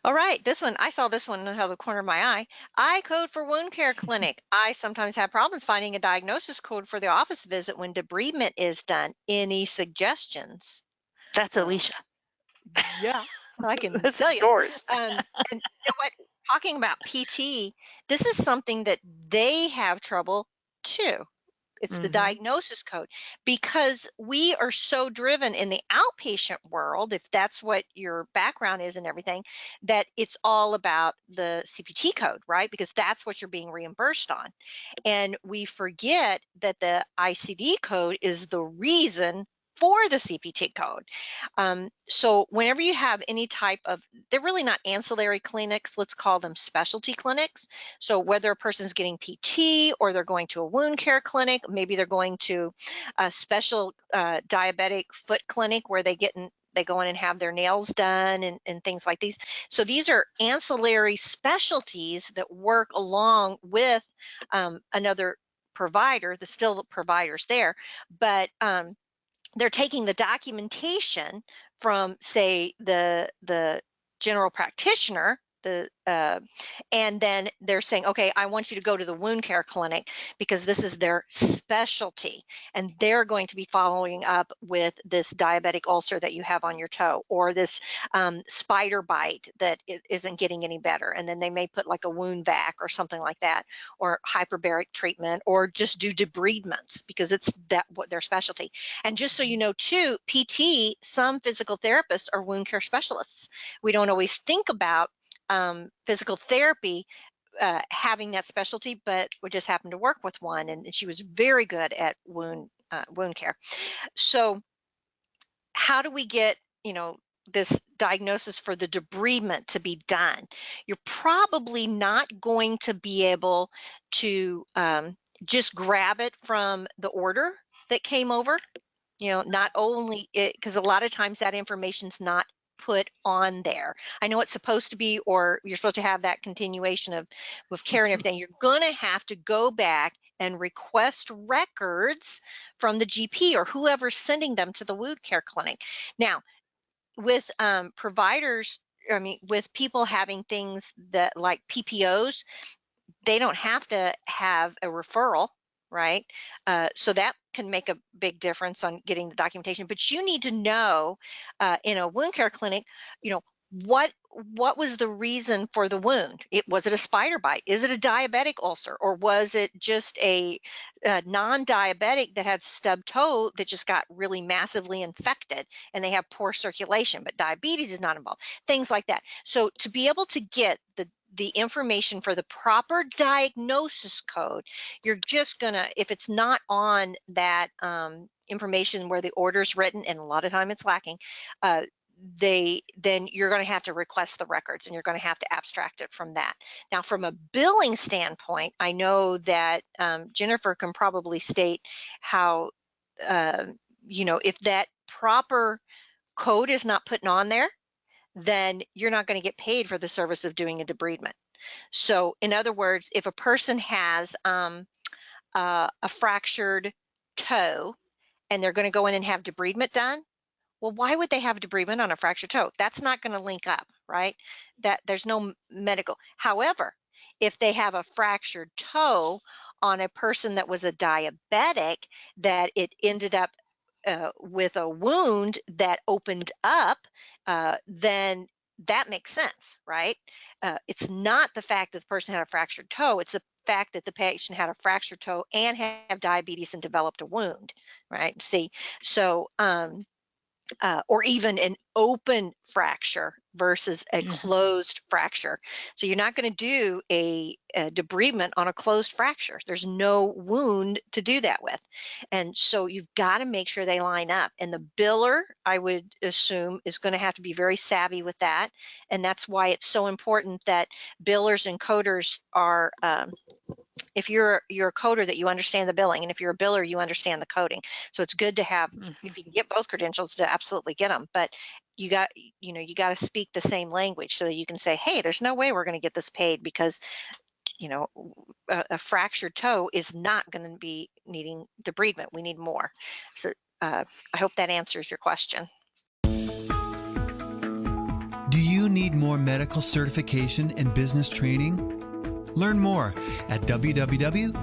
All right, this one, I saw this one out of the corner of my eye. I code for wound care clinic. I sometimes have problems finding a diagnosis code for the office visit when debridement is done. Any suggestions? That's Well, Alicia. yeah, I can That's tell you. yours. And you know what? Talking about PT, this is something that they have trouble too. It's the Mhm. diagnosis code because we are so driven in the outpatient world, if that's what your background is and everything, that it's all about the CPT code, right? Because that's what you're being reimbursed on. And we forget that the ICD code is the reason for the CPT code. So whenever you have any type of, they're really not ancillary clinics, let's call them specialty clinics. So whether a person's getting PT or they're going to a wound care clinic, maybe they're going to a special diabetic foot clinic where they go in and have their nails done and things like these. So these are ancillary specialties that work along with another provider. The still providers there, but they're taking the documentation from, say, the general practitioner, and then they're saying, okay, I want you to go to the wound care clinic because this is their specialty, and they're going to be following up with this diabetic ulcer that you have on your toe, or this spider bite that isn't getting any better, and then they may put like a wound vac or something like that, or hyperbaric treatment, or just do debridements because it's that what their specialty. And just so you know, too, PT, some physical therapists are wound care specialists. We don't always think about physical therapy having that specialty, but we just happened to work with one, and she was very good at wound care. So, how do we get this diagnosis for the debridement to be done? You're probably not going to be able to just grab it from the order that came over, not only it, because a lot of times that information's not put on there. I know it's supposed to be, or you're supposed to have that continuation of with care and everything. You're going to have to go back and request records from the GP or whoever's sending them to the wound care clinic. Now, with providers, I mean, with people having things that like PPOs, they don't have to have a referral, right? So that can make a big difference on getting the documentation. But you need to know in a wound care clinic, you know, what was the reason for the wound? Was it a spider bite? Is it a diabetic ulcer, or was it just a non-diabetic that had stub toe that just got really massively infected and they have poor circulation, but diabetes is not involved? Things like that. So to be able to get the information for the proper diagnosis code, you're just gonna, if it's not on that information where the order's written, and a lot of time it's lacking, then you're going to have to request the records and you're going to have to abstract it from that. Now, from a billing standpoint, I know that Jennifer can probably state how, uh, if that proper code is not put on there, then you're not going to get paid for the service of doing a debridement. So, in other words, if a person has a fractured toe and they're going to go in and have debridement done, well, why would they have debridement on a fractured toe? That's not going to link up, right? That there's no medical. However, if they have a fractured toe on a person that was a diabetic, that it ended up with a wound that opened up, then that makes sense, right? It's not the fact that the person had a fractured toe, it's the fact that the patient had a fractured toe and have diabetes and developed a wound, right? See, so or even an open fracture versus a Mhm. closed fracture. So you're not going to do a debridement on a closed fracture. There's no wound to do that with. And so you've got to make sure they line up. And the biller, I would assume, is going to have to be very savvy with that. And that's why it's so important that billers and coders are if you're a coder, that you understand the billing, and if you're a biller, you understand the coding. So it's good to have, Mhm. if you can get both credentials, to absolutely get them. But you got you got to speak the same language so that you can say, hey, there's no way we're going to get this paid because you know a fractured toe is not going to be needing debridement. We need more. So I hope that answers your question. Do you need more medical certification and business training? Learn more at www.cco.us.